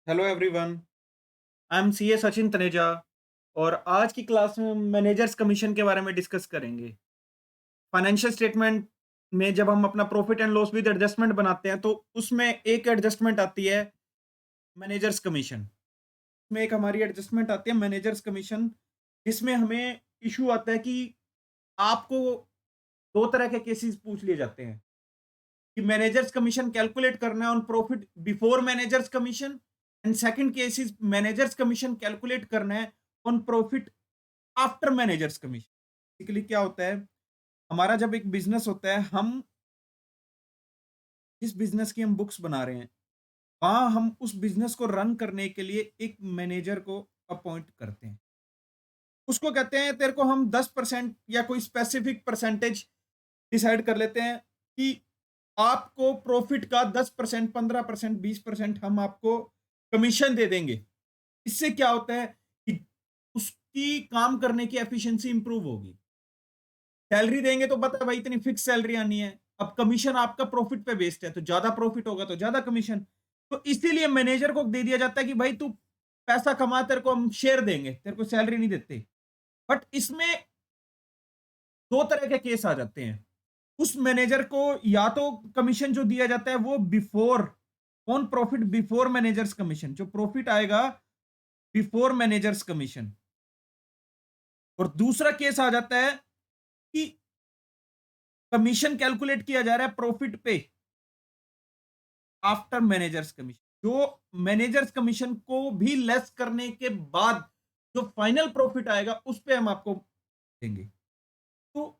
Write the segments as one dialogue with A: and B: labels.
A: Hello everyone. I am CA Sachin Taneja और आज की क्लास में मैनेजर्स कमीशन के बारे में डिस्कस करेंगे। फाइनेंशियल स्टेटमेंट में जब हम अपना profit and loss with adjustment बनाते हैं तो उसमें एक एडजस्टमेंट आती है मैनेजर्स कमीशन। उसमें एक हमारी एडजस्टमेंट आती है मैनेजर्स कमीशन, जिसमें हमें इशू आता है कि आपको दो तरह के केसेस पूछ लिए जाते हैं कि मैनेजर्स कमीशन कैलकुलेट करना है on profit before managers commission, and second case is managers commission calculate करना है on profit after managers commission. Basically क्या होता है, हमारा जब एक बिजनेस होता है, हम जिस बिजनेस की हम बुक्स बना रहे हैं, वहां हम उस बिजनेस को रन करने के लिए एक मैनेजर को अपॉइंट करते हैं। उसको कहते हैं, तेरे को हम 10% या कोई स्पेसिफिक परसेंटेज डिसाइड कर लेते हैं कि आपको प्रॉफिट का 10%, 15%, 20% हम आपको कमीशन दे देंगे। इससे क्या होता है कि उसकी काम करने की एफिशिएंसी इंप्रूव होगी। सैलरी देंगे तो पता है भाई इतनी फिक्स सैलरी आनी है। अब कमीशन आपका प्रॉफिट पे बेस्ड है, तो ज्यादा प्रॉफिट होगा तो ज्यादा कमीशन। तो इसीलिए मैनेजर को दे दिया जाता है कि भाई तू पैसा कमा, तेरे को हम शेयर देंगे, तेरे को सैलरी नहीं देते। बट इसमें दो तरह के केस आ जाते हैं। उस मैनेजर को या तो कमीशन जो दिया जाता है वो before on profit before managers commission, जो प्रॉफिट आएगा बिफोर मैनेजर्स कमीशन। और दूसरा केस आ जाता है कि कमीशन कैलकुलेट किया जा रहा है प्रॉफिट पे आफ्टर मैनेजर्स कमीशन, जो मैनेजर्स कमीशन को भी लेस करने के बाद जो फाइनल प्रॉफिट आएगा उस पे हम आपको देंगे। तो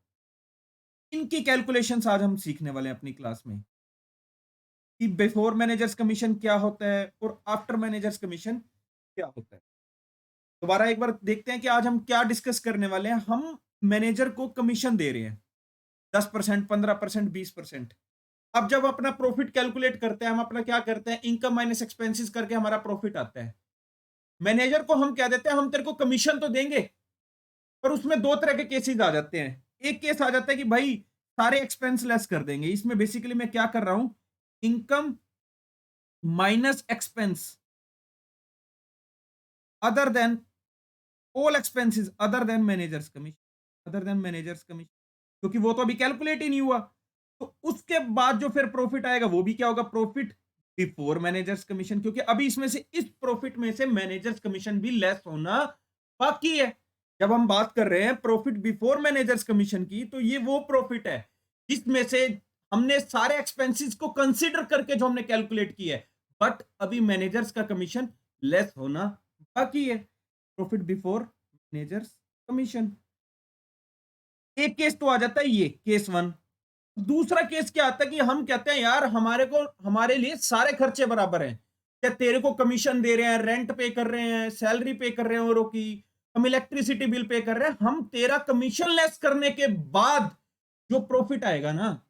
A: इनकी कैलकुलेशंस आज हम सीखने वाले हैं अपनी क्लास में कि बिफोर मैनेजर्स कमीशन क्या होता है और आफ्टर मैनेजर्स कमीशन क्या होता है। दोबारा एक बार देखते हैं कि आज हम क्या डिस्कस करने वाले हैं। हम मैनेजर को कमीशन दे रहे हैं 10%, 15%, 20%। अब जब अपना प्रॉफिट कैलकुलेट करते हैं, हम अपना क्या करते हैं, इनकम माइनस एक्सपेंसेस करके हमारा प्रॉफिट आता है। मैनेजर को हम कह देते हैं हम तेरे को कमीशन तो देंगे, पर उसमें दो तरह के केसेस आ जाते हैं। एक केस आ जाता है कि भाई सारे एक्सपेंस लेस कर देंगे। इसमें बेसिकली मैं क्या कर रहा हूं, income minus expense other than all expenses other than managers commission, other than managers commission, क्योंकि वो तो अभी कैलकुलेट ही नहीं हुआ। तो उसके बाद जो फिर प्रॉफिट आएगा वो भी क्या होगा, प्रॉफिट बिफोर मैनेजर्स कमीशन, क्योंकि अभी इसमें से इस प्रॉफिट में से मैनेजर्स कमीशन भी लेस होना बाकी है। जब हम बात कर रहे हैं प्रॉफिट बिफोर मैनेजर्स कमीशन की, तो ये वो प्रॉफिट है जिसमें से हमने सारे एक्सपेंसेस को कंसीडर करके जो हमने कैलकुलेट किया है, बट अभी मैनेजर्स का कमीशन लेस होना बाकी है। प्रॉफिट बिफोर मैनेजर्स कमीशन, एक केस तो आ जाता है ये केस वन। दूसरा केस क्या आता है कि हम कहते हैं यार हमारे को हमारे लिए सारे खर्चे बराबर हैं। क्या तेरे को कमीशन दे रहे हैं, रेंट पे कर रहे हैं, सैलरी पे कर रहे हैं औरों की, हम इलेक्ट्रिसिटी बिल पे कर रहे हैं, हम तेरा कमीशन लेस करने के बाद जो प्रॉफिट आएगा ना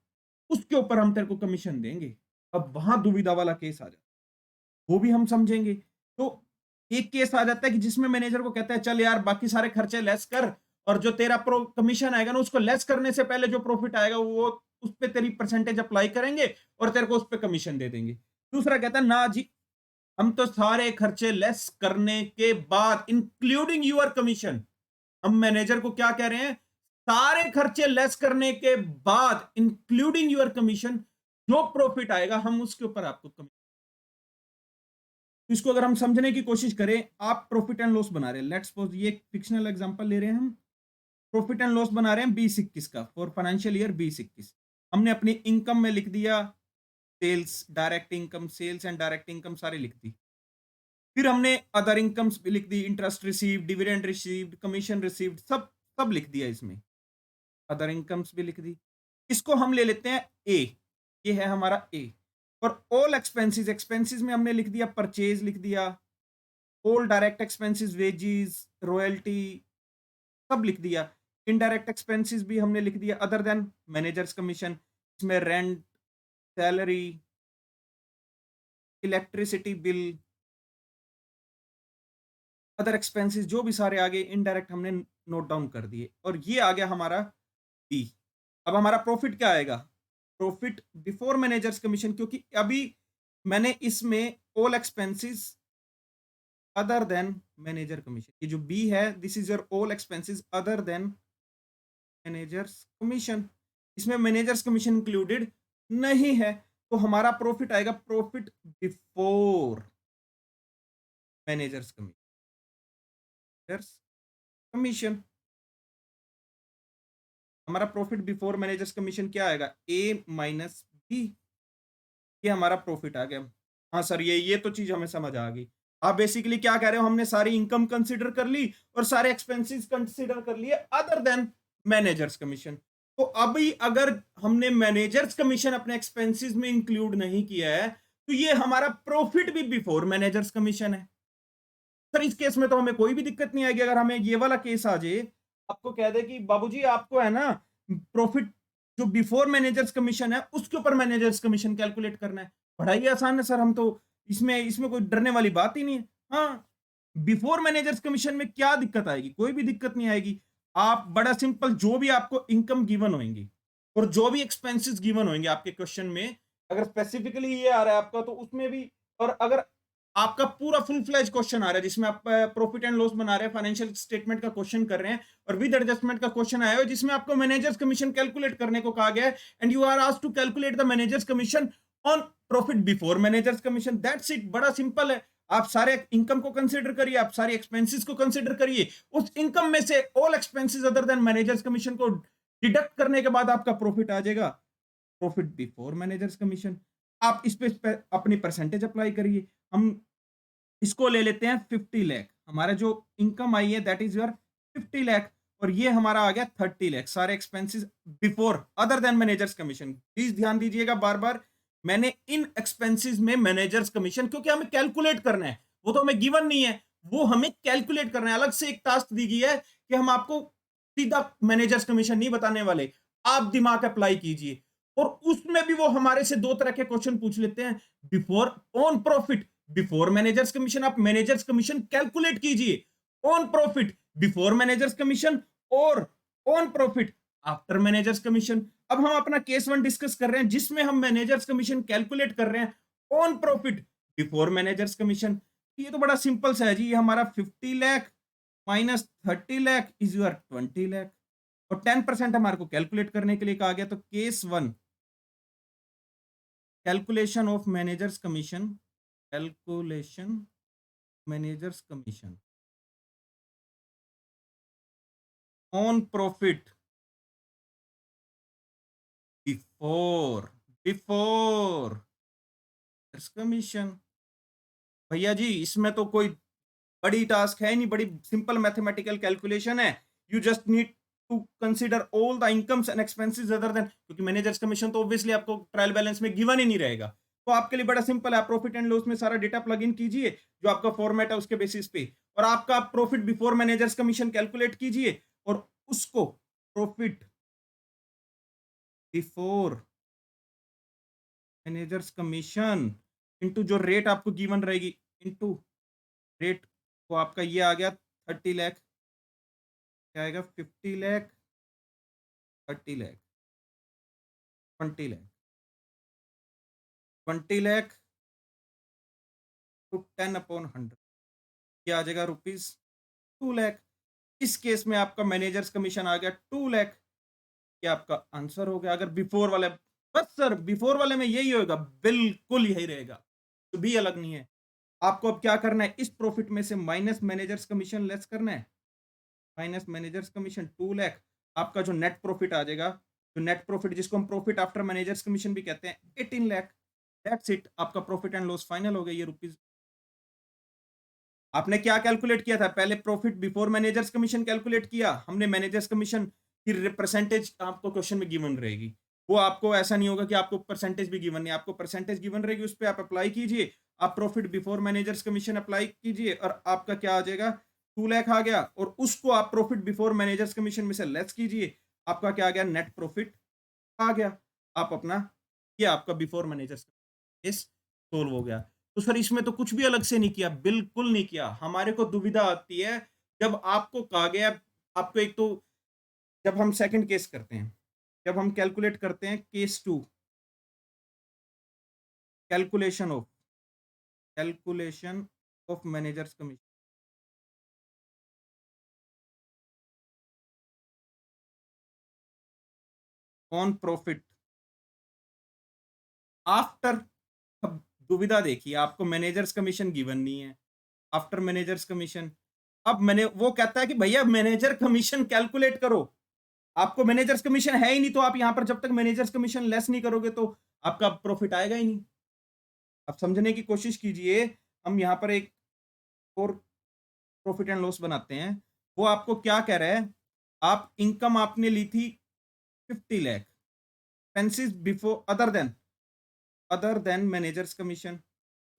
A: उसके ऊपर हम तेरे को कमीशन देंगे। अब वहां दुविधा वाला केस आ जाता है, वो भी हम समझेंगे। तो एक केस आ जाता है कि जिसमें मैनेजर को कहता है चल यार बाकी सारे खर्चे लेस कर, और जो तेरा प्रो कमीशन आएगा ना उसको लेस करने से पहले जो प्रॉफिट आएगा वो उस पे तेरी परसेंटेज अप्लाई करेंगे और तेरे को उस पे कमीशन दे देंगे। दूसरा कहता है ना जी, हम तो सारे खर्चे लेस करने के बाद इंक्लूडिंग यूर कमीशन, हम मैनेजर को क्या कह रहे हैं, सारे खर्चे लेस करने के बाद इंक्लूडिंग यूर कमीशन जो प्रॉफिट आएगा हम उसके ऊपर आपको कमीशन। तो इसको अगर हम समझने की कोशिश करें, आप प्रॉफिट एंड लॉस बना रहे हैं, लेट्स सपोज ये फिक्शनल एग्जांपल ले रहे हैं हम, प्रॉफिट एंड लॉस बना रहे हैं 2021 का, फॉर फाइनेंशियल ईयर 2021। हमने अपनी इनकम में लिख दिया sales, direct income, sales and direct income सारी लिख दी। फिर हमने अदर इनकम्स भी लिख दी, interest received, dividend received, commission received, सब सब लिख दिया इसमें। अदर इनकम्स भी लिख दी। इसको हम ले लेते हैं ए, ये है हमारा ए। और ऑल एक्सपेंसेस, एक्सपेंसेस में हमने लिख दिया परचेज, लिख दिया all direct expenses, veggies, royalty, सब लिख दिया। इनडायरेक्ट एक्सपेंसेस भी हमने लिख दिया अदर देन मैनेजर्स कमीशन, इसमें rent, salary, electricity bill, other expenses जो भी सारे आगे इनडायरेक्ट हमने नोट डाउन कर दिए। और ये आ गया हमारा बी। अब हमारा प्रॉफिट क्या आएगा, प्रॉफिट बिफोर मैनेजर्स कमीशन, क्योंकि अभी मैंने इसमें all expenses other then manager commission. ये जो बी है, this is your all expenses other than managers commission. इसमें मैनेजर्स कमीशन इंक्लूडेड नहीं है, तो हमारा प्रॉफिट आएगा प्रॉफिट बिफोर मैनेजर्स कमीशन। हमारा प्रॉफिट बिफोर मैनेजर्स कमीशन क्या आएगा? ए माइनस बी। ये हमारा प्रॉफिट आ गया। हाँ सर, ये तो चीज हमें समझ आ गई। आप बेसिकली क्या कह रहे हो, हमने सारी इनकम कंसिडर कर ली और सारे एक्सपेंसेस कंसिडर कर लिए अदर देन मैनेजर्स कमीशन। तो अभी अगर हमने मैनेजर्स कमीशन अपने एक्सपेंसेस में इंक्लूड नहीं किया है, तो ये हमारा प्रॉफिट भी बिफोर मैनेजर्स कमीशन है। सर इस केस में तो हमें कोई भी दिक्कत नहीं आएगी। अगर हमें ये वाला केस आ जाए, आपको कह दे कि बाबूजी आपको है ना प्रॉफिट जो बिफोर मैनेजर्स कमीशन है उसके ऊपर मैनेजर्स कमीशन कैलकुलेट करना है, बड़ा ही आसान है सर। हम तो इसमें इसमें कोई डरने वाली बात ही नहीं है। हाँ, बिफोर मैनेजर्स कमीशन में क्या दिक्कत आएगी? कोई भी दिक्कत नहीं आएगी। आप बड़ा सिंपल, जो भी आपको इनकम गिवन होंगी और जो भी एक्सपेंसेस गिवन होंगे आपके क्वेश्चन में, अगर स्पेसिफिकली ये आ रहा है आपका, तो उसमें भी, और अगर आपका पूरा फुल फ्लेज क्वेश्चन आ रहा है जिसमें आप प्रॉफिट एंड लॉस बना रहे हैं, फाइनेंशियल स्टेटमेंट का क्वेश्चन कर रहे हैं, और विद एडजस्टमेंट का क्वेश्चन आया है जिसमें आपको मैनेजर्स कमीशन कैलकुलेट करने को कहा गया है, and you are asked to calculate the managers commission on profit before managers commission. That's it, बड़ा सिंपल है। आप सारे इनकम को कंसीडर करिए, आप सारे एक्सपेंसेस को कंसीडर करिए, उस इनकम में से all expenses other than managers commission को डिडक्ट करने के बाद आपका प्रॉफिट आ जाएगा प्रॉफिट बिफोर मैनेजर्स कमीशन। आप इस पे अपनी परसेंटेज अप्लाई करिए। हम इसको ले लेते हैं 50 लाख। हमारा जो इनकम आई है दैट इज योर 50 लाख, और ये हमारा आ गया 30 लाख, सारे expenses before other than managers commission. Please ध्यान दीजिएगा बार बार, मैंने इन एक्सपेंसेस में मैनेजर्स कमीशन, क्योंकि हमें कैलकुलेट करना है, वो तो हमें गिवन नहीं है, वो हमें कैलकुलेट करना है। अलग से एक टास्क दी गई है कि हम आपको सीधा मैनेजर्स कमीशन नहीं बताने वाले, आप दिमाग अप्लाई कीजिए। और उसमें भी वो हमारे से दो तरह के क्वेश्चन पूछ लेते हैं। Before on profit before managers commission, आप मैनेजर्स कमीशन कैलकुलेट कीजिए on profit before managers commission, और on profit after managers commission. अब हम अपना केस वन डिस्कस कर रहे हैं जिसमें हम मैनेजर्स कमीशन कैलकुलेट कर रहे हैं on profit before managers commission. ये तो बड़ा सिंपल सा है जी। ये हमारा 50 lakh minus 30 lakh is your 20 lakh, और 10% हमारे को कैलकुलेट करने के लिए कहा गया। तो case one, calculation of managers commission, calculation managers commission on profit before before commission. भैया जी इसमें तो कोई बड़ी टास्क है नहीं, बड़ी सिंपल मैथमेटिकल कैलकुलेशन है। You just need to consider all the incomes and expenses other than, क्योंकि मैनेजर्स कमीशन तो ऑब्वियसली आपको ट्रायल बैलेंस में गिवन ही नहीं रहेगा। तो आपके लिए बड़ा सिंपल है, प्रॉफिट एंड लॉस में सारा डेटा प्लग इन कीजिए जो आपका फॉर्मेट है उसके बेसिस पे, और आपका profit before managers commission calculate कीजिए, और उसको profit before managers commission into जो रेट आपको गिवन रहेगी, इनटू रेट, तो आपका ये आ गया 30 लाख, क्या आएगा 50 लाख, 30 लाख, 20 लाख, 20 लाख टू 10/100, ये आ जाएगा रुपीज 2 लाख। इस केस में आपका मैनेजर्स कमीशन आ गया 2 लाख। ये आपका आंसर हो गया। अगर बिफोर वाले, बस सर बिफोर वाले में यही होगा, बिल्कुल यही रहेगा, तो भी अलग नहीं है। आपको अब क्या करना है, इस प्रॉफिट में से माइनस मैनेजर्स कमीशन लेस करना है, माइनस मैनेजर्स कमीशन 2 लाख। आपका जो नेट प्रॉफिट आ जाएगा, जो नेट प्रॉफिट जिसको हम प्रॉफिट आफ्टर मैनेजर्स कमीशन भी कहते हैं, 18 लाख। दैट्स इट, आपका प्रॉफिट एंड लॉस फाइनल हो गया। ये रुपीज, आपने क्या कैलकुलेट किया था? पहले profit before managers commission calculate किया हमने। मैनेजर्स कमीशन की परसेंटेज आपको क्वेश्चन में गिवन रहेगी, वो आपको ऐसा नहीं होगा कि आपको परसेंटेज भी गिवन नहीं, आपको परसेंटेज गिवन रहेगी, उस पर आप अप्लाई कीजिए। आप profit before managers commission apply कीजिए, और आपका क्या आ जाएगा 2 लाख आ गया, और उसको आप प्रॉफिट बिफोर मैनेजर्स कमीशन में से लेस कीजिए, आपका क्या आ गया नेट प्रॉफिट आ गया। आप अपना, ये आपका बिफोर मैनेजर्स केस सोल्व हो गया। तो सर इसमें तो कुछ भी अलग से नहीं किया, बिल्कुल नहीं किया। हमारे को दुविधा आती है जब आपको कहा गया, आपको एक तो जब हम सेकंड केस करते हैं, जब हम कैलकुलेट करते हैं case two, calculation of managers commission, on profit after. अब दुविधा देखिए, आपको मैनेजर्स कमीशन गिवन नहीं है, आफ्टर मैनेजर्स कमीशन। अब मैंने वो कहता है कि भैया मैनेजर कमीशन कैलकुलेट करो। आपको मैनेजर्स कमीशन है ही नहीं, तो आप यहां पर जब तक मैनेजर्स कमीशन लेस नहीं करोगे तो आपका प्रॉफिट आएगा ही नहीं। आप समझने की कोशिश कीजिए। हम यहां पर एक और प्रॉफिट एंड लॉस बनाते हैं। वो आपको क्या कह रहा है, आप इनकम आपने ली थी 50 lakh, expenses before other than managers commission.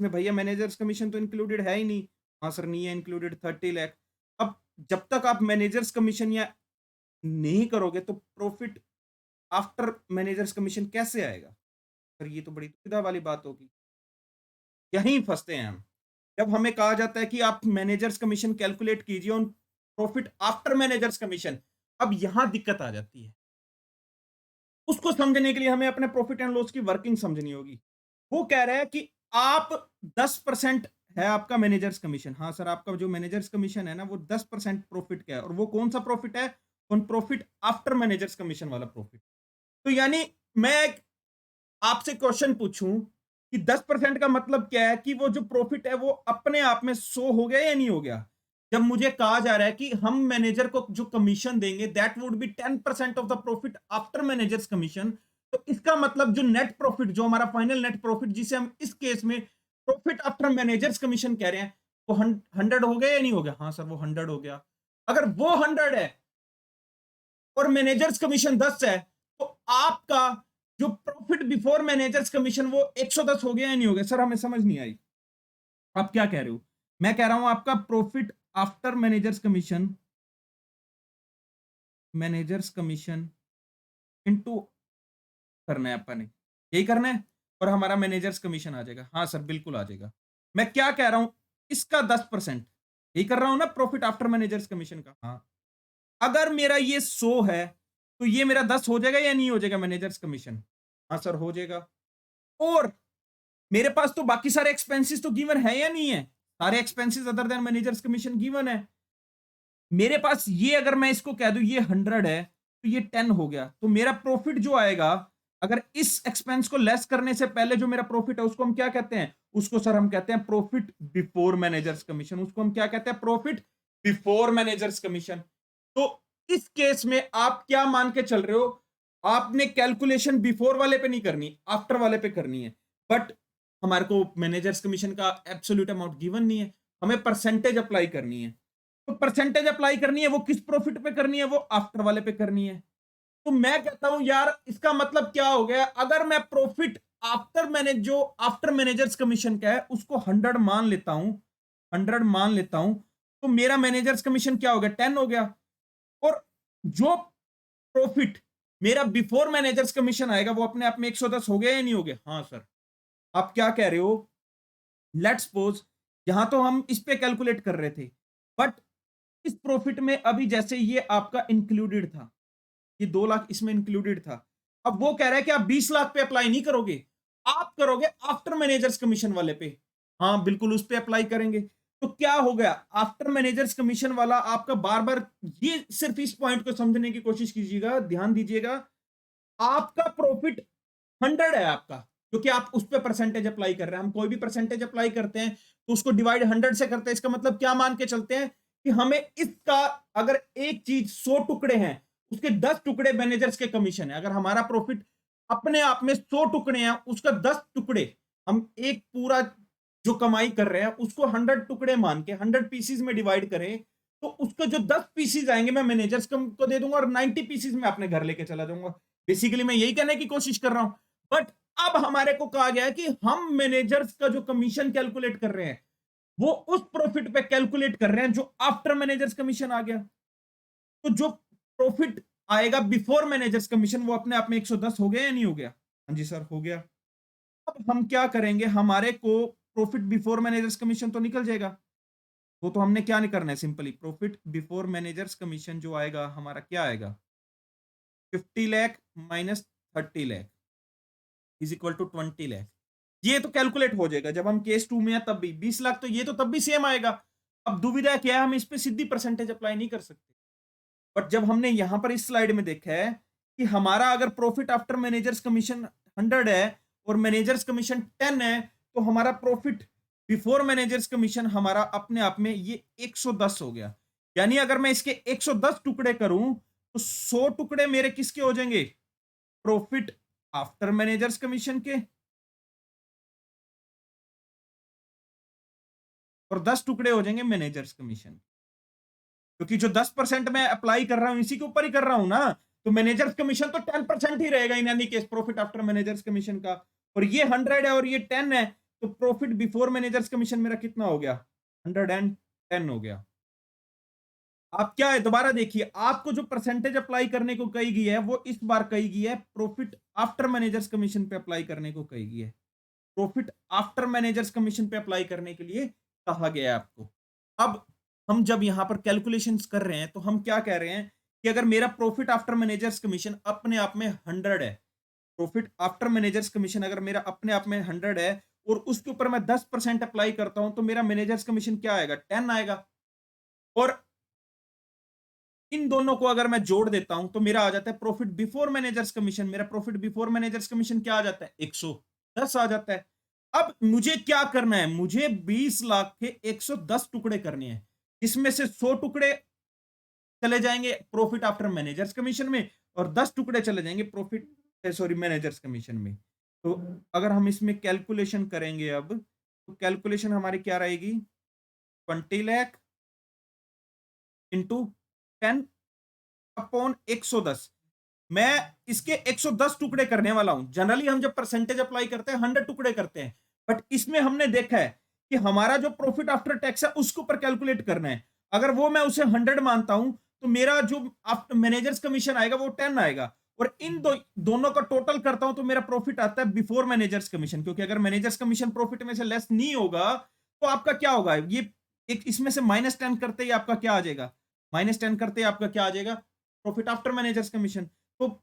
A: में भैया मैनेजर्स कमीशन तो इंक्लूडेड है ही नहीं। हाँ सर, नहीं है इंक्लूडेड 30 लाख। अब जब तक आप मैनेजर्स कमीशन या नहीं करोगे तो प्रॉफिट आफ्टर मैनेजर्स कमीशन कैसे आएगा? सर ये तो बड़ी दुविधा वाली बात होगी। यहीं फंसते हैं हम। जब हमें कहा जाता है कि आप मैनेजर्स कमीशन कैलकुलेट कीजिए on profit after managers commission, अब यहां दिक्कत आ जाती है। उसको समझने के लिए हमें अपने प्रॉफिट एंड लॉस की वर्किंग समझनी होगी। वो कह रहा है कि आप 10% है आपका मैनेजर्स कमीशन। हाँ सर, आपका जो मैनेजर्स कमीशन है ना, वो 10% प्रॉफिट का है, और वो कौन सा प्रॉफिट है? On profit after managers commission वाला प्रॉफिट। तो यानी मैं आपसे क्वेश्चन पूछूं कि 10% का मतलब क्या है, कि वो जो प्रॉफिट है वो अपने आप में शो हो गया या नहीं हो गया? जब मुझे कहा जा रहा है कि हम मैनेजर को जो कमीशन देंगे that would be 10% of the profit after managers commission, तो इसका मतलब जो नेट प्रॉफिट, जो हमारा फाइनल नेट प्रॉफिट, जिसे हम इस केस में प्रॉफिट आफ्टर मैनेजर्स कमीशन कह रहे हैं, वो 100 हो गया या नहीं हो गया? हाँ सर, वो 100 हो गया। अगर वो 100 है और मैनेजर्स कमीशन 10 है, तो आपका जो प्रॉफिट बिफोर मैनेजर्स कमीशन वो 110 हो गया या नहीं हो गया? सर हमें समझ नहीं आई, आप क्या कह रहे हो? मैं कह रहा हूं आपका profit after managers commission into करना है अपन ने, यही करना है, और हमारा मैनेजर्स कमीशन आ जाएगा। हाँ सर बिल्कुल आ जाएगा। मैं क्या कह रहा हूं, इसका 10% यही कर रहा हूं ना, प्रॉफिट आफ्टर मैनेजर्स कमीशन का। हाँ, अगर मेरा ये 100 है तो ये मेरा 10 हो जाएगा या नहीं हो जाएगा मैनेजर्स कमीशन? हाँ सर हो जाएगा। और मेरे पास तो बाकी सारे एक्सपेंसेस तो गिवन है या नहीं है? सारे expenses other than managers commission given है। मेरे पास ये, अगर मैं इसको कह दूं ये 100 है तो ये 10 हो गया, तो मेरा प्रॉफिट जो आएगा, अगर इस एक्सपेंस को लेस करने से पहले जो मेरा प्रॉफिट है उसको हम क्या कहते हैं? उसको सर हम कहते हैं प्रॉफिट बिफोर मैनेजर्स कमीशन। उसको हम क्या कहते हैं? Profit before managers commission. तो इस केस में आप क्या मान के चल रहे हो? आपने कैलकुलेशन बिफोर वाले पे नहीं करनी, आफ्टर वाले पे करनी है। बट हमारे को मैनेजर्स कमीशन का एब्सोल्यूट अमाउंट गिवन नहीं है, हमें परसेंटेज अप्लाई करनी है। तो परसेंटेज अप्लाई करनी है, वो किस प्रॉफिट पे करनी है? वो आफ्टर वाले पे करनी है। तो मैं कहता हूं यार, इसका मतलब क्या हो गया? अगर मैं प्रॉफिट आफ्टर मैनेजर्स कमीशन का है उसको 100 मान लेता हूं, 100 मान लेता हूं, तो मेरा मैनेजर्स कमीशन क्या हो गया? 10 हो गया। और जो प्रॉफिट मेरा बिफोर मैनेजर्स कमीशन आएगा वो अपने आप में 110 हो गया या नहीं हो गया? हाँ सर। आप क्या कह रहे हो? लेट्स सपोज, यहां तो हम इस पे कैलकुलेट कर रहे थे, बट इस प्रॉफिट में अभी जैसे ये आपका इंक्लूडेड था, ये 2 लाख इसमें इंक्लूडेड था। अब वो कह रहा है कि आप 20 लाख पे अप्लाई नहीं करोगे, आप करोगे आफ्टर मैनेजर्स कमीशन वाले पे। हाँ बिल्कुल, उस पे अप्लाई करेंगे। तो क्या हो गया? आफ्टर मैनेजर्स कमीशन वाला आपका बार बार, ये सिर्फ इस पॉइंट को समझने की कोशिश कीजिएगा, ध्यान दीजिएगा। आपका प्रॉफिट 100 है आपका, क्योंकि आप उस पर परसेंटेज अप्लाई कर रहे हैं। हम कोई भी परसेंटेज अप्लाई करते हैं तो उसको डिवाइड 100 से करते हैं। इसका मतलब क्या मान के चलते हैं कि हमें इसका, अगर एक चीज 100 टुकड़े हैं, उसके 10 टुकड़े मैनेजर्स के कमीशन है। अगर हमारा प्रॉफिट अपने आप में 100 टुकड़े हैं, उसका 10 टुकड़े, हम एक पूरा जो कमाई कर रहे हैं उसको 100 टुकड़े मान के 100 पीसीज में डिवाइड करें, तो उसके जो 10 पीसीज आएंगे मैं मैनेजर्स को दे दूंगा, और 90 पीसीज में अपने घर लेके चला जाऊंगा। बेसिकली मैं यही कहने की कोशिश कर रहा हूं। बट अब हमारे को कहा गया है कि हम मैनेजर्स का जो कमीशन कैलकुलेट कर रहे हैं वो उस प्रॉफिट पे कैलकुलेट कर रहे हैं जो आफ्टर मैनेजर्स कमीशन आ गया। तो जो प्रॉफिट आएगा बिफोर मैनेजर्स कमीशन वो अपने आप में 110 हो गया या नहीं हो गया? हाँ जी सर हो गया। अब हम क्या करेंगे, हमारे को प्रॉफिट बिफोर मैनेजर्स कमीशन तो निकल जाएगा। वो तो हमने क्या नहीं करना है, simply profit before managers commission जो आएगा हमारा क्या आएगा? 50 lakh minus 30 lakh is equal to 20 lakh. ये तो कैलकुलेट हो जाएगा जब हम केस 2 में है तब भी। 20 लाख तो ये तो तब भी सेम आएगा। अब दुविधा क्या है, हम इस पे सीधी परसेंटेज अप्लाई नहीं कर सकते। बट जब हमने यहां पर इस स्लाइड में देखा है कि हमारा अगर प्रॉफिट आफ्टर मैनेजर्स कमीशन 100 है और मैनेजर्स कमीशन 10 है, तो हमारा प्रॉफिट बिफोर मैनेजर्स कमीशन हमारा अपने आप में ये 110 हो गया। यानी अगर मैं इसके 110 टुकड़े करूं तो 100 टुकड़े मेरे किसके हो जाएंगे? प्रॉफिट आफ्टर मैनेजर्स कमीशन के, और 10 टुकड़े हो जाएंगे मैनेजर्स कमीशन। क्योंकि जो 10% मैं अप्लाई कर रहा हूं इसी के ऊपर ही कर रहा हूं ना, तो मैनेजर्स कमीशन तो 10% ही रहेगा in any case profit after managers commission का। और ये 100 है और ये 10 है, तो प्रॉफिट बिफोर मैनेजर्स कमीशन मेरा कितना हो गया? 110 हो गया। आप क्या है, दोबारा देखिए, आपको जो परसेंटेज अप्लाई करने को कही गई है वो इस बार कही गई है प्रॉफिट आफ्टर मैनेजर्स कमीशन पे अप्लाई करने को कही गई है। प्रॉफिट आफ्टर मैनेजर्स कमीशन पे अप्लाई करने के लिए कहा गया है आपको। अब हम जब यहां पर कैलकुलेशंस कर रहे हैं तो हम क्या कह रहे हैं कि अगर मेरा प्रॉफिट आफ्टर मैनेजर्स कमीशन अपने आप में 100 है, प्रॉफिट आफ्टर मैनेजर्स कमीशन अगर मेरा अपने आप में 100 है और उसके ऊपर मैं 10% अप्लाई करता हूं, तो मेरा मैनेजर्स कमीशन क्या आएगा? 10 आएगा। और इन दोनों को अगर मैं जोड़ देता हूं तो मेरा आ जाता है प्रॉफिट बिफोर मैनेजर्स कमीशन। मेरा प्रॉफिट बिफोर मैनेजर्स कमीशन क्या आ जाता है? 110 आ जाता है। अब मुझे क्या करना है? मुझे 20 लाख के 110 टुकड़े करने हैं, इसमें से 100 टुकड़े चले जाएंगे प्रॉफिट आफ्टर मैनेजर्स कमीशन में और 10 टुकड़े चले जाएंगे प्रॉफिट सॉरी मैनेजर्स कमीशन में। तो अगर हम इसमें कैलकुलेशन करेंगे अब, तो कैलकुलेशन हमारी क्या रहेगी? 20 लाख इंटू 10 अपॉन 110। मैं इसके 110 टुकड़े करने वाला हूं। जनरली हम जब परसेंटेज अप्लाई करते हैं 100 टुकड़े करते हैं, बट इसमें हमने देखा है कि हमारा जो प्रॉफिट आफ्टर टैक्स है उसके ऊपर कैलकुलेट करना है। अगर वो मैं उसे 100 मानता हूं तो मेरा जो आफ्टर मैनेजर्स कमीशन आएगा वो 10 आएगा। और इन दोनों का टोटल करता हूं तो मेरा प्रॉफिट आता है बिफोर मैनेजर्स कमीशन, क्योंकि अगर मैनेजर्स कमीशन प्रॉफिट में से लेस नहीं होगा तो आपका क्या होगा? ये एक इसमें से -10 करते ही आपका क्या आ जाएगा? -10 करते ही आपका क्या आ जाएगा? Profit after managers commission. तो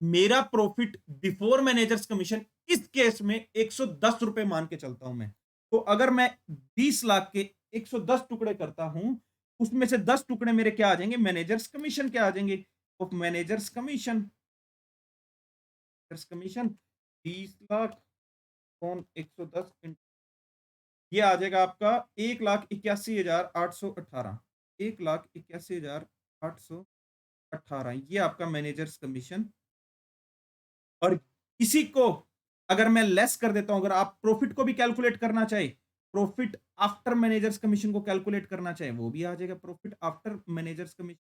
A: मेरा प्रॉफिट बिफोर मैनेजर्स कमीशन इस केस में 110 रुपए मान के चलता हूं मैं। तो अगर मैं 20 लाख के 110 टुकड़े करता हूं, उसमें से 10 टुकड़े मेरे क्या आ जाएंगे? मैनेजर्स कमीशन के आ जाएंगे। तो मैनेजर्स कमीशन 20 लाख कौन 110 ये आ जाएगा आपका 1,81,818। 1,81,818 ये आपका मैनेजर्स कमीशन। और इसी को अगर मैं लेस कर देता हूं, अगर आप प्रॉफिट को भी कैलकुलेट करना चाहे, प्रॉफिट आफ्टर मैनेजर्स कमीशन को कैलकुलेट करना चाहे, वो भी आ जाएगा प्रॉफिट आफ्टर मैनेजर्स कमीशन।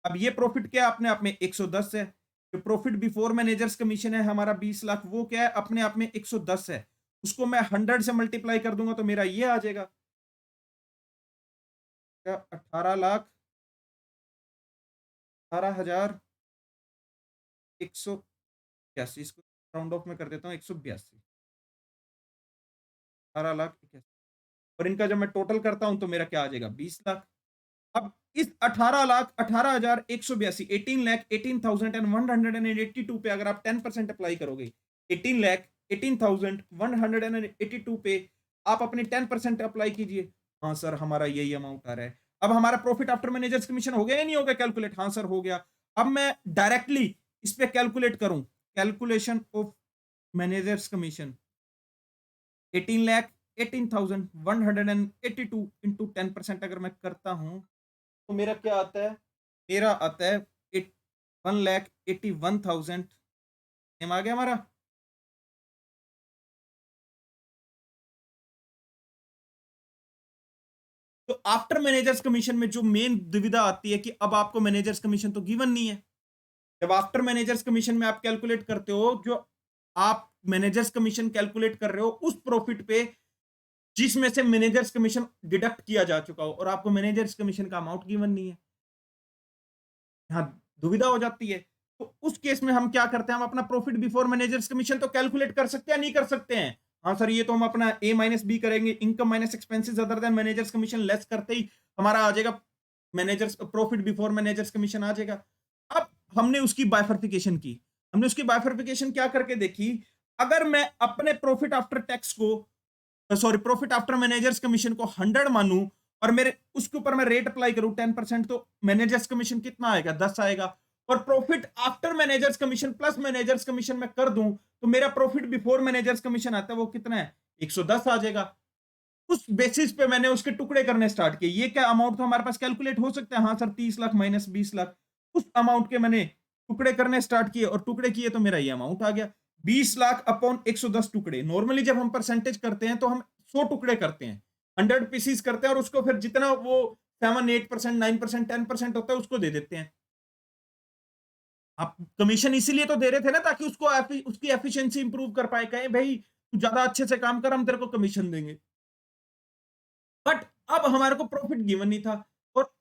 A: अब ये प्रॉफिट क्या है? अपने आप में 110 है। जो प्रॉफिट बिफोर मैनेजर्स कमीशन है हमारा 20 लाख, वो क्या है? अपने आप में 110 है। उसको मैं 100 से मल्टीप्लाई कर दूंगा तो मेरा ये आ जाएगा 18,182। इसको राउंड ऑफ में कर देता हूँ 182। 18,81,000। और इनका जब मैं टोटल करता हूं तो मेरा क्या आ जाएगा? 20 लाख। अब इस 18,18,182 18,18,182 पे अगर आप 10% अप्लाई करोगे, 18,18,182 पे आप अपनी 10% अप्लाई कीजिए। हाँ सर हमारा यही अमाउंट आ रहा है। अब हमारा प्रॉफिट आफ्टर मैनेजर्स कमीशन हो गया या नहीं हो गया कैलकुलेट? हाँ सर हो गया। अब मैं डायरेक्टली इस पे कैलकुलेट करूं, calculation of managers commission 18,18,182 into 10% अगर मैं करता हूं तो मेरा क्या आता है? मेरा आता है 1,81,000। आ गया हमारा। तो आफ्टर मैनेजर्स कमीशन में जो मेन दुविधा आती है कि अब आपको मैनेजर्स कमीशन तो गिवन नहीं है। जब आफ्टर मैनेजर्स कमीशन में आप कैलकुलेट करते हो, जो आप मैनेजर्स कमीशन कैलकुलेट कर रहे हो उस प्रॉफिट पे जिसमें से मैनेजर्स कमीशन डिडक्ट किया जा चुका हो, और आपको मैनेजर्स कमीशन का अमाउंट गिवन नहीं है, यहाँ दुविधा हो जाती है। तो उस केस में हम क्या करते हैं? हम अपना प्रॉफिट बिफोर मैनेजर्स कमीशन तो कैलकुलेट कर सकते हैं, नहीं कर सकते हैं? हाँ सर ये तो हम अपना ए माइनस बी करेंगे, income minus expenses other than managers commission less करते ही हमारा आ जाएगा managers profit before managers commission आ जाएगा। अब हमने उसकी बाइफर्फिकेशन की। हमने उसकी बाइफर्फिकेशन क्या करके देखी? अगर मैं अपने प्रॉफिट आफ्टर टैक्स को sorry profit after managers commission को 100 मानूं और मेरे उसके ऊपर मैं रेट अप्लाई करूं 10%, तो मैनेजर्स कमीशन कितना आएगा? 10 आएगा। और profit after managers commission plus managers commission मैं कर दूं तो मेरा प्रॉफिट बिफोर मैनेजर्स कमीशन आता है वो कितना है, 110 आ जाएगा। उस बेसिस पे मैंने उसके टुकड़े करने स्टार्ट किए। ये क्या अमाउंट था हमारे पास, कैलकुलेट हो सकता है, हाँ सर 30 लाख माइनस 20 लाख, उस अमाउंट के मैंने टुकड़े करने स्टार्ट किए और टुकड़े किए तो मेरा ये अमाउंट आ गया 20 लाख अपॉन 110 टुकड़े। नॉर्मली जब हम परसेंटेज करते हैं तो हम 100 टुकड़े करते हैं, 100 पीसीस करते हैं और उसको फिर जितना वो 7 8% 9% 10% होता है उसको दे देते हैं। आप कमीशन इसीलिए तो दे रहे थे ना ताकि उसको उसकी एफिशिएंसी इंप्रूव कर पाए, कहें भाई तू ज्यादा अच्छे से काम कर हम तेरे को कमीशन देंगे। बट अब हमारे को प्रॉफिट गिवन नहीं था और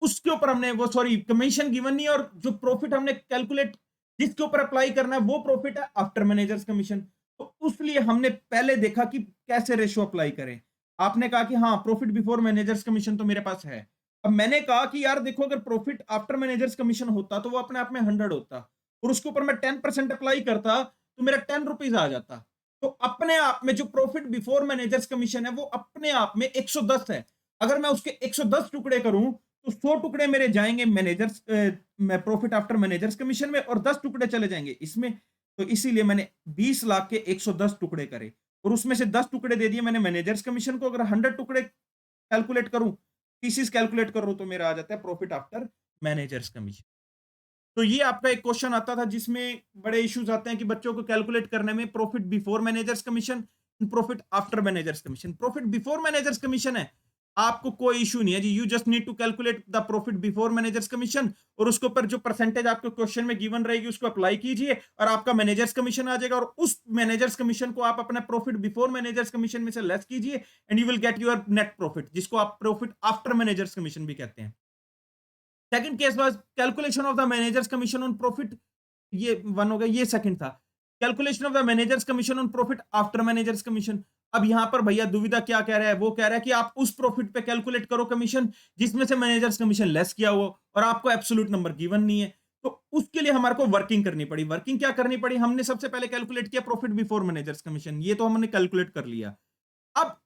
A: उसके ऊपर हमने वो सॉरी कमीशन गिवन नहीं, और जो प्रॉफिट हमने कैलकुलेट जिसके ऊपर अप्लाई करना है वो प्रॉफिट है आफ्टर मैनेजर्स कमीशन। तो उसलिए हमने पहले देखा कि कैसे रेशियो अप्लाई करें। आपने कहा कि हाँ प्रॉफिट बिफोर मैनेजर्स कमीशन तो मेरे पास है। अब मैंने कहा कि यार देखो अगर प्रॉफिट आफ्टर मैनेजर्स कमीशन होता तो वो अपने आप में 100 होता और उसके ऊपर मैं 10% अप्लाई करता तो मेरा 10 रुपीज आ जाता। तो अपने आप में जो प्रॉफिट बिफोर मैनेजर्स कमीशन है वो अपने आप में 110 है। अगर मैं उसके 110 टुकड़े करूं तो 100 टुकड़े मेरे जाएंगे managers profit after managers commission में और 10 टुकड़े चले जाएंगे इसमें। तो इसीलिए मैंने 20 लाख के 110 टुकड़े करे और उसमें से 10 टुकड़े दे दिए मैंने मैनेजर्स कमीशन को। अगर 100 टुकड़े कैलकुलेट करूं, पीसीस कैलकुलेट करूं तो मेरा आ जाता है प्रॉफिट आफ्टर मैनेजर्स कमीशन। तो ये आपका एक क्वेश्चन आता था जिसमें बड़े इश्यूज आते हैं कि बच्चों को कैलकुलेट करने में profit before managers commission, profit after managers commission. Profit before managers commission है, आपको कोई इशू नहीं है जी, you just need to calculate the profit before managers commission और उसके ऊपर जो परसेंटेज आपको क्वेश्चन में गिवन रहेगी उसको अप्लाई कीजिए और आपका मैनेजर्स कमीशन आ जाएगा और उस मैनेजर्स कमीशन को आप अपना प्रॉफिट बिफोर मैनेजर्स कमीशन में से लेस कीजिए and you will get your net profit, जिसको आप प्रॉफिट आफ्टर मैनेजर्स कमीशन भी कहते हैं। Second case was calculation of the managers commission on profit, ये वन हो गया, ये सेकंड था। Calculation of the managers commission on profit after managers commission. अब यहां पर भैया दुविधा क्या कह रहा है, वो कह रहा है कि आप उस प्रॉफिट पे कैलकुलेट करो कमीशन जिसमें से मैनेजर्स कमीशन लेस किया हो और आपको एब्सोल्यूट नंबर गिवन नहीं है। तो उसके लिए हमारे को वर्किंग करनी पड़ी। वर्किंग क्या करनी पड़ी, हमने सबसे पहले कैलकुलेट किया प्रॉफिट बिफोर मैनेजर्स कमीशन, ये तो हमने कैलकुलेट कर लिया। अब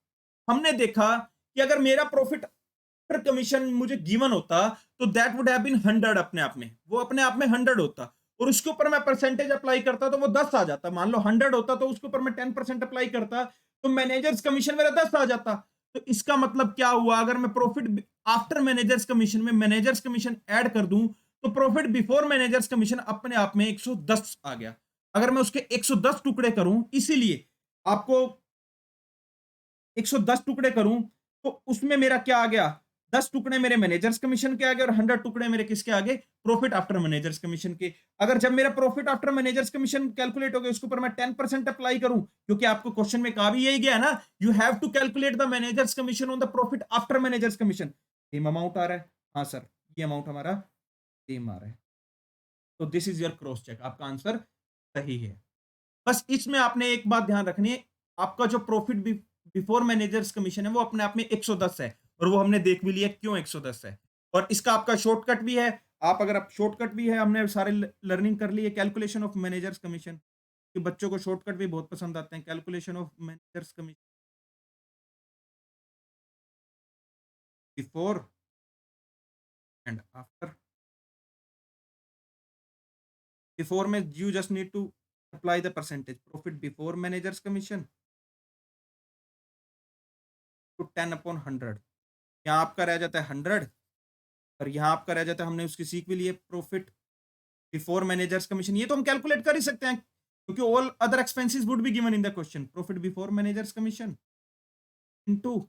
A: हमने देखा कि अगर मेरा प्रॉफिट आफ्टर कमीशन मुझे गिवन होता तो दैट वुड हैव बीन 100, अपने आप में वो अपने आप में 100 होता और उसके ऊपर मैं परसेंटेज अप्लाई करता तो वो 10 आ जाता। मान लो 100 होता तो उसके ऊपर मैं 10% अप्लाई करता तो मैनेजर्स कमीशन मेरा 10 आ जाता। तो इसका मतलब क्या हुआ, अगर मैं प्रॉफिट आफ्टर मैनेजर्स कमीशन में मैनेजर्स कमीशन ऐड कर दूं तो प्रॉफिट बिफोर मैनेजर्स कमीशन अपने आप में 110 आ गया। अगर मैं उसके 110 टुकड़े करूं, इसीलिए आपको 110 टुकड़े करूं तो उसमें मेरा क्या आ गया, 10 टुकड़े मेरे मैनेजर्स कमीशन के आ गए और 100 टुकड़े मेरे किसके आ गए, प्रॉफिट आफ्टर मैनेजर्स कमीशन के। अगर जब मेरा profit after managers commission calculate हो गया उसके ऊपर मैं 10% अप्लाई करूं, क्योंकि आपको क्वेश्चन में कहा भी यही गया ना, you have to calculate the managers commission on the profit after managers commission. Same amount आ रहा है, हाँ सर ये अमाउंट हमारा सेम आ रहा है। तो this is your cross check, आपका आंसर सही है। बस इसमें आपने एक बात ध्यान रखनी है, आपका जो प्रॉफिट बिफोर मैनेजर्स कमीशन है वो अपने आप में 110 है और वो हमने देख भी लिया क्यों 110 है। और इसका आपका शॉर्टकट भी है, आप अगर आप शॉर्टकट भी है, हमने सारे लर्निंग कर ली है कैलकुलेशन ऑफ मैनेजर्स कमीशन, कि बच्चों को शॉर्टकट भी बहुत पसंद आते हैं। Calculation of managers commission before and after. Before में you just need to apply the percentage profit before managers commission to 10/100। यहाँ आपका रह जाता है 100 और यहाँ आपका रह जाता है, हमने उसकी सीख भी ली है प्रॉफिट बिफोर मैनेजर्स कमीशन, ये तो हम कैलकुलेट कर ही सकते हैं क्योंकि all other expenses would be given in the question. Profit before managers commission into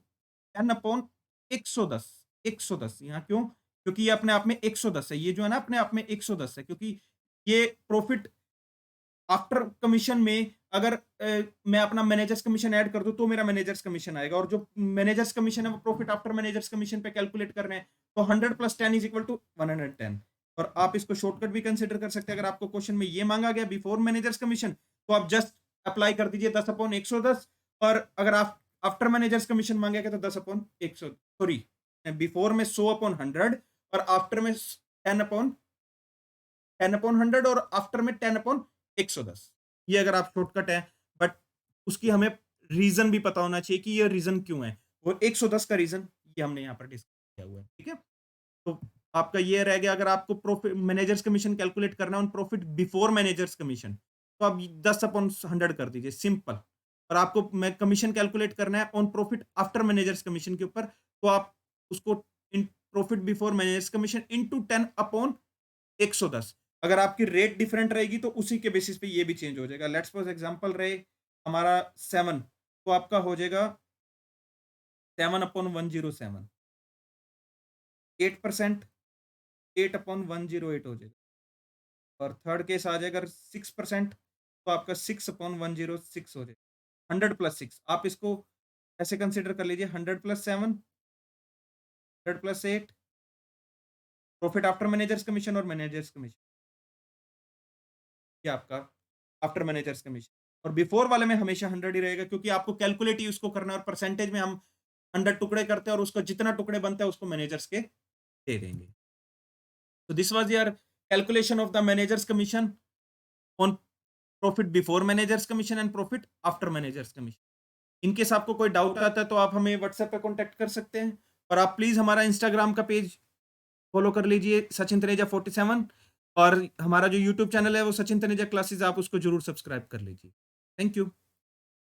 A: 10/110। 110 यहाँ क्यों, क्योंकि ये अपने आप में 110 है, ये जो है ना अपने आप में 110 है, क्योंकि ये प्रॉफिट आफ्टर कमीशन में अगर मैं अपना मैनेजर्स कमीशन ऐड कर दूं तो मेरा मैनेजर्स कमीशन आएगा और जो मैनेजर्स कमीशन है वो प्रॉफिट आफ्टर मैनेजर्स कमीशन पे कैलकुलेट कर रहे हैं। तो 100 + 10 = 110। और आप इसको शॉर्टकट भी कंसिडर कर सकते हैं। अगर आपको क्वेश्चन में ये मांगा गया बिफोर मैनेजर्स कमीशन तो आप जस्ट अप्लाई कर दीजिए 10/110 और अगर आप आफ्टर मैनेजर्स कमीशन मांगे गया तो 10/100, सॉरी बिफोर में 100/100 और आफ्टर में 10/100 और आफ्टर में 10/110। ये अगर आप शॉर्टकट है, बट उसकी हमें रीजन भी पता होना चाहिए कि ये रीजन क्यों है। वो 110 का रीजन ये हमने यहाँ पर डिस्कस किया हुआ है, ठीक है। तो आपका ये रह गया, अगर आपको प्रॉफिट मैनेजर्स कमीशन कैलकुलेट करना है on profit before managers commission, तो आप 10/100 कर दीजिए, सिंपल। और आपको मैं कमीशन कैलकुलेट करना है on profit after managers commission के ऊपर, तो आप उसको in profit before managers commission into 10/110। अगर आपकी रेट डिफरेंट रहेगी तो उसी के बेसिस पे ये भी चेंज हो जाएगा। लेट्स सपोज एग्जांपल रहे हमारा 7, तो आपका हो जाएगा 7/107, 8%, 8/108 हो जाएगा। और थर्ड केस आ जाएगा अगर 6%, तो आपका 6/106 हो जाएगा। 100+6, आप इसको ऐसे कंसिडर कर लीजिए, 100+7, 100+8, प्रॉफिट आफ्टर मैनेजर्स कमीशन और मैनेजर्स कमीशन, ये आपका आफ्टर मैनेजर्स कमीशन। और बिफोर वाले में हमेशा 100 ही रहेगा, क्योंकि आपको कैलकुलेट ही उसको करना है, और परसेंटेज में हम 100 टुकड़े करते हैं और उसका जितना टुकड़े बनता है उसको मैनेजर्स के दे देंगे। तो this was your calculation of the managers commission on profit before managers commission and profit after managers commission. In case आपको कोई डाउट आता है तो आप हमें व्हाट्सएप पे कॉन्टैक्ट कर सकते हैं, और आप प्लीज हमारा इंस्टाग्राम का पेज फॉलो कर लीजिए, सचिन तनेजा 47, और हमारा जो यूट्यूब चैनल है वो सचिन तनेजा क्लासेस, आप उसको जरूर सब्सक्राइब कर लीजिए। Thank you.